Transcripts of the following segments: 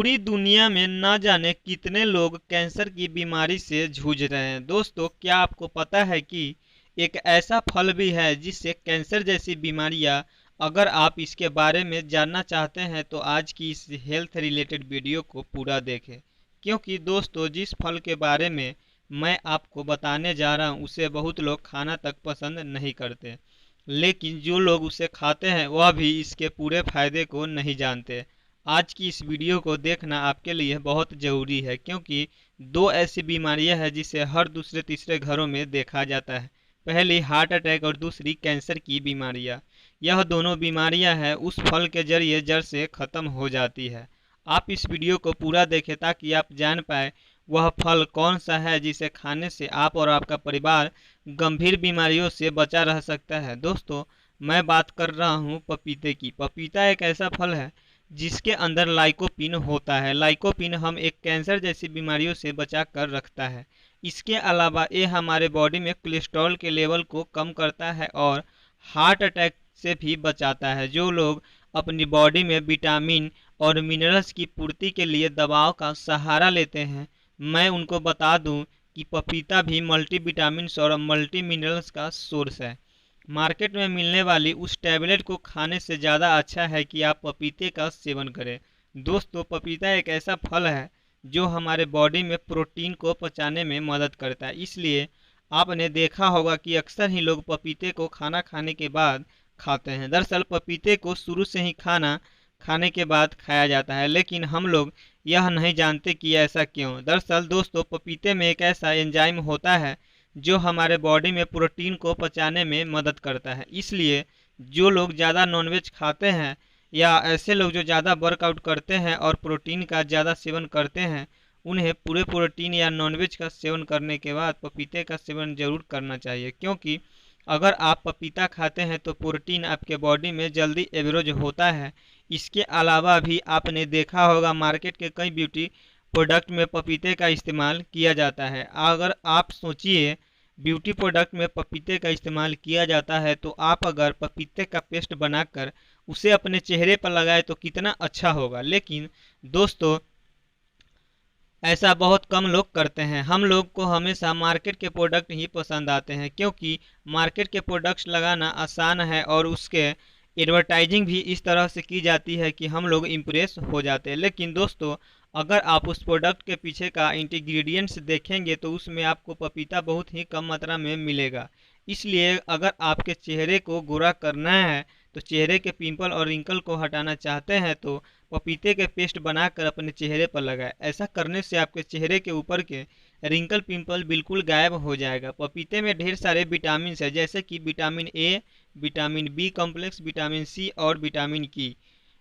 पूरी दुनिया में ना जाने कितने लोग कैंसर की बीमारी से जूझ रहे हैं। दोस्तों, क्या आपको पता है कि एक ऐसा फल भी है जिससे कैंसर जैसी बीमारियां, अगर आप इसके बारे में जानना चाहते हैं तो आज की इस हेल्थ रिलेटेड वीडियो को पूरा देखें। क्योंकि दोस्तों, जिस फल के बारे में मैं आपको बताने जा रहा हूं उसे बहुत लोग खाना तक पसंद नहीं करते, लेकिन जो लोग उसे खाते हैं वह भी इसके पूरे फायदे को नहीं जानते। आज की इस वीडियो को देखना आपके लिए बहुत ज़रूरी है, क्योंकि दो ऐसी बीमारियां हैं जिसे हर दूसरे तीसरे घरों में देखा जाता है। पहली हार्ट अटैक और दूसरी कैंसर की बीमारियां। यह दोनों बीमारियां हैं उस फल के जरिए जड़ से ख़त्म हो जाती है। आप इस वीडियो को पूरा देखें ताकि आप जान पाए वह फल कौन सा है जिसे खाने से आप और आपका परिवार गंभीर बीमारियों से बचा रह सकता है। दोस्तों, मैं बात कर रहा हूँ पपीते की। पपीता एक ऐसा फल है जिसके अंदर लाइकोपिन होता है। लाइकोपिन हम एक कैंसर जैसी बीमारियों से बचा कर रखता है। इसके अलावा ये हमारे बॉडी में कोलेस्ट्रॉल के लेवल को कम करता है और हार्ट अटैक से भी बचाता है। जो लोग अपनी बॉडी में विटामिन और मिनरल्स की पूर्ति के लिए दवाओं का सहारा लेते हैं, मैं उनको बता दूं कि पपीता भी मल्टी विटामिन्स और मल्टी मिनरल्स का सोर्स है। मार्केट में मिलने वाली उस टैबलेट को खाने से ज़्यादा अच्छा है कि आप पपीते का सेवन करें। दोस्तों, पपीता एक ऐसा फल है जो हमारे बॉडी में प्रोटीन को पचाने में मदद करता है। इसलिए आपने देखा होगा कि अक्सर ही लोग पपीते को खाना खाने के बाद खाते हैं। दरअसल पपीते को शुरू से ही खाना खाने के बाद खाया जाता है, लेकिन हम लोग यह नहीं जानते कि ऐसा क्यों। दरअसल दोस्तों, पपीते में एक ऐसा एंजाइम होता है जो हमारे बॉडी में प्रोटीन को पचाने में मदद करता है। इसलिए जो लोग ज़्यादा नॉनवेज खाते हैं या ऐसे लोग जो ज़्यादा वर्कआउट करते हैं और प्रोटीन का ज़्यादा सेवन करते हैं, उन्हें पूरे प्रोटीन या नॉनवेज का सेवन करने के बाद पपीते का सेवन ज़रूर करना चाहिए। क्योंकि अगर आप पपीता खाते हैं तो प्रोटीन आपके बॉडी में जल्दी एब्जॉर्ब होता है। इसके अलावा भी आपने देखा होगा मार्केट के कई ब्यूटी प्रोडक्ट में पपीते का इस्तेमाल किया जाता है। अगर आप सोचिए, ब्यूटी प्रोडक्ट में पपीते का इस्तेमाल किया जाता है तो आप अगर पपीते का पेस्ट बनाकर उसे अपने चेहरे पर लगाए तो कितना अच्छा होगा। लेकिन दोस्तों, ऐसा बहुत कम लोग करते हैं। हम लोग को हमेशा मार्केट के प्रोडक्ट ही पसंद आते हैं, क्योंकि मार्केट के प्रोडक्ट्स लगाना आसान है और उसके एडवर्टाइजिंग भी इस तरह से की जाती है कि हम लोग इम्प्रेस हो जाते हैं। लेकिन दोस्तों, अगर आप उस प्रोडक्ट के पीछे का इंग्रेडिएंट्स देखेंगे तो उसमें आपको पपीता बहुत ही कम मात्रा में मिलेगा। इसलिए अगर आपके चेहरे को गोरा करना है, तो चेहरे के पिंपल और रिंकल को हटाना चाहते हैं तो पपीते के पेस्ट बनाकर अपने चेहरे पर लगाएं। ऐसा करने से आपके चेहरे के ऊपर के रिंकल पिंपल बिल्कुल गायब हो जाएगा। पपीते में ढेर सारे विटामिन है, जैसे कि vitamin A, vitamin B complex, vitamin C और विटामिन की।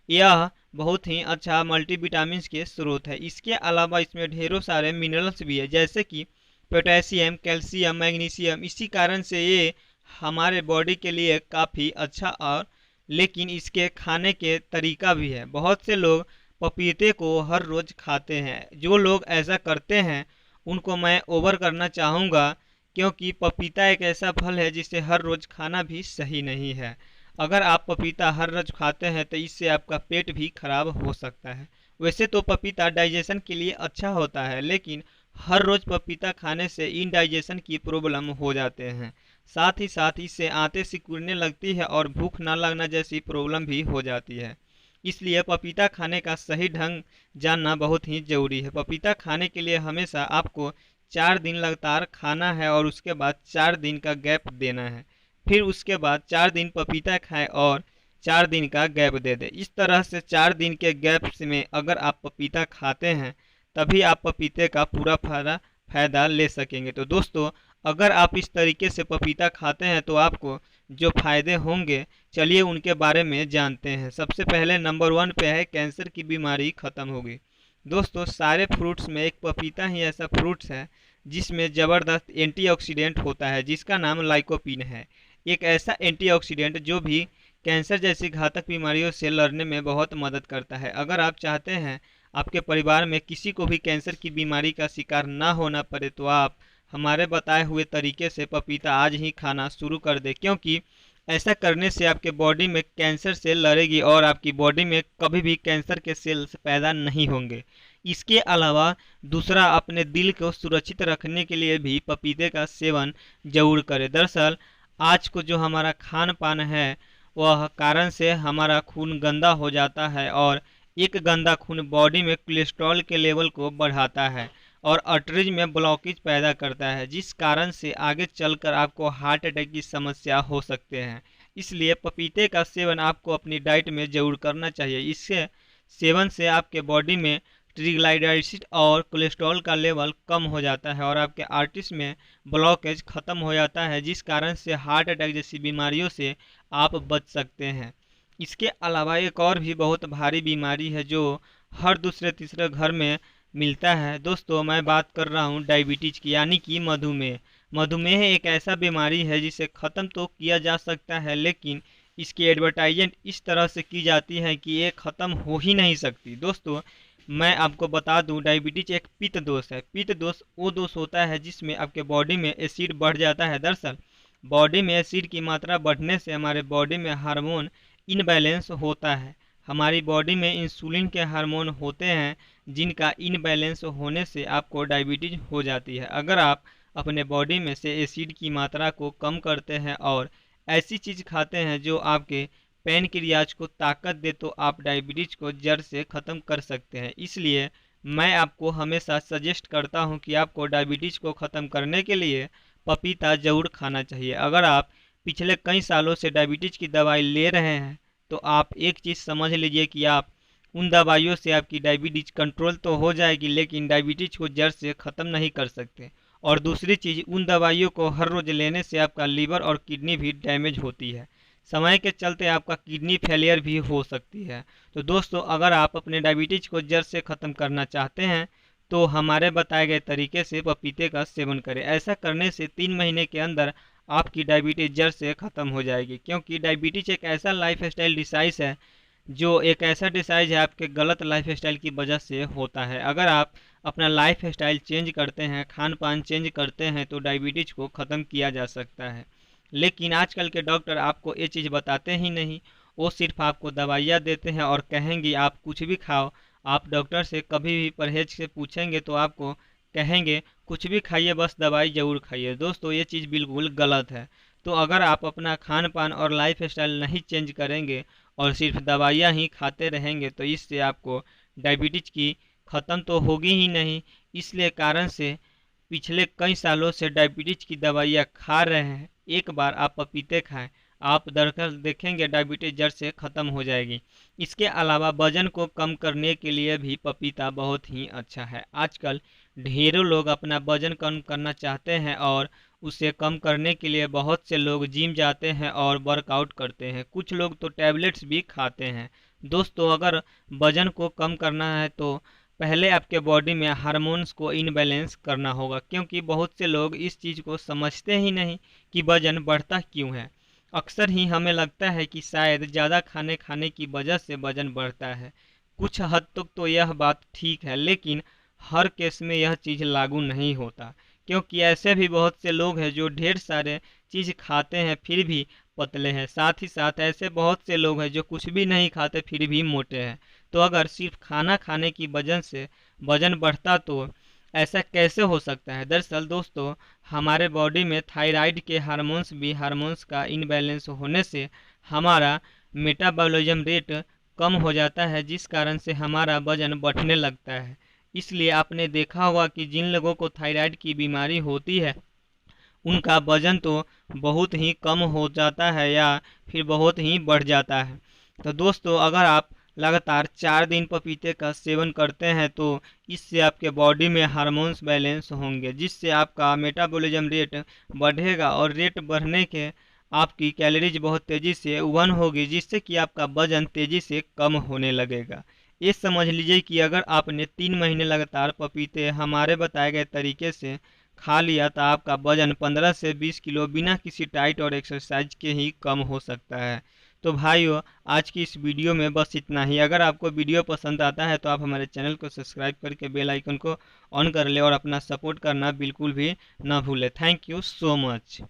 यह बहुत ही अच्छा मल्टीविटामिन्स के स्रोत है। इसके अलावा इसमें ढेरों सारे मिनरल्स भी है, जैसे कि पोटेशियम, कैल्शियम, मैग्नीशियम। इसी कारण से ये हमारे बॉडी के लिए काफ़ी अच्छा और लेकिन इसके खाने के तरीका भी है। बहुत से लोग पपीते को हर रोज़ खाते हैं। जो लोग ऐसा करते हैं उनको मैं ओवर करना चाहूँगा, क्योंकि पपीता एक ऐसा फल है जिसे हर रोज़ खाना भी सही नहीं है। अगर आप पपीता हर रोज़ खाते हैं तो इससे आपका पेट भी खराब हो सकता है। वैसे तो पपीता डाइजेशन के लिए अच्छा होता है, लेकिन हर रोज़ पपीता खाने से इनडाइजेशन की प्रॉब्लम हो जाते हैं। साथ ही साथ इससे आंतें सिकुड़ने लगती है और भूख ना लगना जैसी प्रॉब्लम भी हो जाती है। इसलिए पपीता खाने का सही ढंग जानना बहुत ही ज़रूरी है। पपीता खाने के लिए हमेशा आपको 4 दिन लगातार खाना है और उसके बाद 4 दिन का गैप देना है। फिर उसके बाद 4 दिन पपीता खाएं और 4 दिन का गैप दे दें। इस तरह से 4 दिन के गैप में अगर आप पपीता खाते हैं तभी आप पपीते का पूरा फ़ायदा ले सकेंगे। तो दोस्तों, अगर आप इस तरीके से पपीता खाते हैं तो आपको जो फ़ायदे होंगे, चलिए उनके बारे में जानते हैं। सबसे पहले नंबर 1 पे है कैंसर की बीमारी ख़त्म होगी। दोस्तों, सारे फ्रूट्स में एक पपीता ही ऐसा फ्रूट्स है जिसमें ज़बरदस्त एंटीऑक्सीडेंट होता है, जिसका नाम लाइकोपिन है। एक ऐसा एंटीऑक्सीडेंट जो भी कैंसर जैसी घातक बीमारियों से लड़ने में बहुत मदद करता है। अगर आप चाहते हैं आपके परिवार में किसी को भी कैंसर की बीमारी का शिकार ना होना पड़े, तो आप हमारे बताए हुए तरीके से पपीता आज ही खाना शुरू कर दें, क्योंकि ऐसा करने से आपके बॉडी में कैंसर सेल लड़ेगी और आपकी बॉडी में कभी भी कैंसर के सेल्स पैदा नहीं होंगे। इसके अलावा दूसरा, अपने दिल को सुरक्षित रखने के लिए भी पपीते का सेवन जरूर करें। दरअसल आज को जो हमारा खान पान है वह कारण से हमारा खून गंदा हो जाता है और एक गंदा खून बॉडी में कोलेस्ट्रॉल के लेवल को बढ़ाता है और आर्टरीज में ब्लॉकेज पैदा करता है, जिस कारण से आगे चलकर आपको हार्ट अटैक की समस्या हो सकते हैं। इसलिए पपीते का सेवन आपको अपनी डाइट में जरूर करना चाहिए। इसके सेवन से आपके बॉडी में ट्रिग्लाइसराइड और कोलेस्ट्रॉल का लेवल कम हो जाता है और आपके आर्टरीज में ब्लॉकेज खत्म हो जाता है, जिस कारण से हार्ट अटैक जैसी बीमारियों से आप बच सकते हैं। इसके अलावा एक और भी बहुत भारी बीमारी है जो हर दूसरे तीसरे घर में मिलता है। दोस्तों, मैं बात कर रहा हूँ डायबिटीज की, यानी कि मधुमेह। मधुमेह एक ऐसा बीमारी है जिसे ख़त्म तो किया जा सकता है, लेकिन इसकी एडवर्टाइजमेंट इस तरह से की जाती है कि ये ख़त्म हो ही नहीं सकती। दोस्तों, मैं आपको बता दूं, डायबिटीज एक पित्त दोष है। पित्त दोष वो दोष होता है जिसमें आपके बॉडी में एसिड बढ़ जाता है। दरअसल बॉडी में एसिड की मात्रा बढ़ने से हमारे बॉडी में हार्मोन इनबैलेंस होता है। हमारी बॉडी में इंसुलिन के हार्मोन होते हैं जिनका इनबैलेंस होने से आपको डायबिटीज हो जाती है। अगर आप अपने बॉडी में से एसिड की मात्रा को कम करते हैं और ऐसी चीज़ खाते हैं जो आपके पैनक्रियाज को ताकत दे, तो आप डायबिटीज को जड़ से ख़त्म कर सकते हैं। इसलिए मैं आपको हमेशा सजेस्ट करता हूं कि आपको डायबिटीज को ख़त्म करने के लिए पपीता ज़रूर खाना चाहिए। अगर आप पिछले कई सालों से डायबिटीज की दवाई ले रहे हैं तो आप एक चीज़ समझ लीजिए कि आप उन दवाइयों से आपकी डायबिटीज कंट्रोल तो हो जाएगी, लेकिन डायबिटीज को जड़ से ख़त्म नहीं कर सकते। और दूसरी चीज़, उन दवाइयों को हर रोज़ लेने से आपका लीवर और किडनी भी डैमेज होती है। समय के चलते आपका किडनी फेलियर भी हो सकती है। तो दोस्तों, अगर आप अपने डायबिटीज को जड़ से ख़त्म करना चाहते हैं तो हमारे बताए गए तरीके से पपीते का सेवन करें। ऐसा करने से 3 महीने के अंदर आपकी डायबिटीज जड़ से ख़त्म हो जाएगी, क्योंकि डायबिटीज एक ऐसा लाइफ स्टाइल डिसाइज है जो एक ऐसा डिसाइज है आपके गलत लाइफ स्टाइल की वजह से होता है। अगर आप अपना लाइफ स्टाइल चेंज करते हैं, खान पान चेंज करते हैं, तो डायबिटीज को ख़त्म किया जा सकता है। लेकिन आजकल के डॉक्टर आपको ये चीज़ बताते ही नहीं, वो सिर्फ आपको दवाइयाँ देते हैं और कहेंगे आप कुछ भी खाओ। आप डॉक्टर से कभी भी परहेज से पूछेंगे तो आपको कहेंगे कुछ भी खाइए, बस दवाई ज़रूर खाइए। दोस्तों, ये चीज़ बिल्कुल गलत है। तो अगर आप अपना खान पान और लाइफ स्टाइल नहीं चेंज करेंगे और सिर्फ दवाइयाँ ही खाते रहेंगे तो इससे आपको डायबिटीज की ख़त्म तो होगी ही नहीं। इसलिए कारण से पिछले कई सालों से डायबिटीज की दवाइयाँ खा रहे हैं। एक बार आप पपीते खाएं, आप दरअसल देखेंगे डायबिटीज जड़ से ख़त्म हो जाएगी। इसके अलावा वजन को कम करने के लिए भी पपीता बहुत ही अच्छा है। आजकल ढेरों लोग अपना वजन कम करना चाहते हैं और उसे कम करने के लिए बहुत से लोग जिम जाते हैं और वर्कआउट करते हैं। कुछ लोग तो टैबलेट्स भी खाते हैं। दोस्तों, अगर वजन को कम करना है तो पहले आपके बॉडी में हार्मोन्स को इनबैलेंस करना होगा, क्योंकि बहुत से लोग इस चीज़ को समझते ही नहीं कि वजन बढ़ता क्यों है। अक्सर ही हमें लगता है कि शायद ज़्यादा खाने की वजह से वजन बढ़ता है। कुछ हद तक तो यह बात ठीक है, लेकिन हर केस में यह चीज़ लागू नहीं होता, क्योंकि ऐसे भी बहुत से लोग हैं जो ढेर सारे चीज़ खाते हैं फिर भी पतले हैं। साथ ही साथ ऐसे बहुत से लोग हैं जो कुछ भी नहीं खाते फिर भी मोटे हैं। तो अगर सिर्फ खाना खाने की वजह से वजन बढ़ता तो ऐसा कैसे हो सकता है? दरअसल दोस्तों, हमारे बॉडी में थायराइड के हार्मोन्स का इनबैलेंस होने से हमारा मेटाबॉलिज्म रेट कम हो जाता है, जिस कारण से हमारा वजन बढ़ने लगता है। इसलिए आपने देखा होगा कि जिन लोगों को थायराइड की बीमारी होती है उनका वजन तो बहुत ही कम हो जाता है या फिर बहुत ही बढ़ जाता है। तो दोस्तों, अगर आप लगातार 4 दिन पपीते का सेवन करते हैं तो इससे आपके बॉडी में हार्मोन्स बैलेंस होंगे, जिससे आपका मेटाबॉलिज्म रेट बढ़ेगा और रेट बढ़ने के आपकी कैलोरीज बहुत तेज़ी से बर्न होगी, जिससे कि आपका वजन तेज़ी से कम होने लगेगा। ये समझ लीजिए कि अगर आपने 3 महीने लगातार पपीते हमारे बताए गए तरीके से खा लिया तो आपका वजन 15 से 20 किलो बिना किसी डाइट और एक्सरसाइज के ही कम हो सकता है। तो भाइयों, आज की इस वीडियो में बस इतना ही। अगर आपको वीडियो पसंद आता है तो आप हमारे चैनल को सब्सक्राइब करके बेल आइकन को ऑन कर ले और अपना सपोर्ट करना बिल्कुल भी ना भूलें। Thank you so much.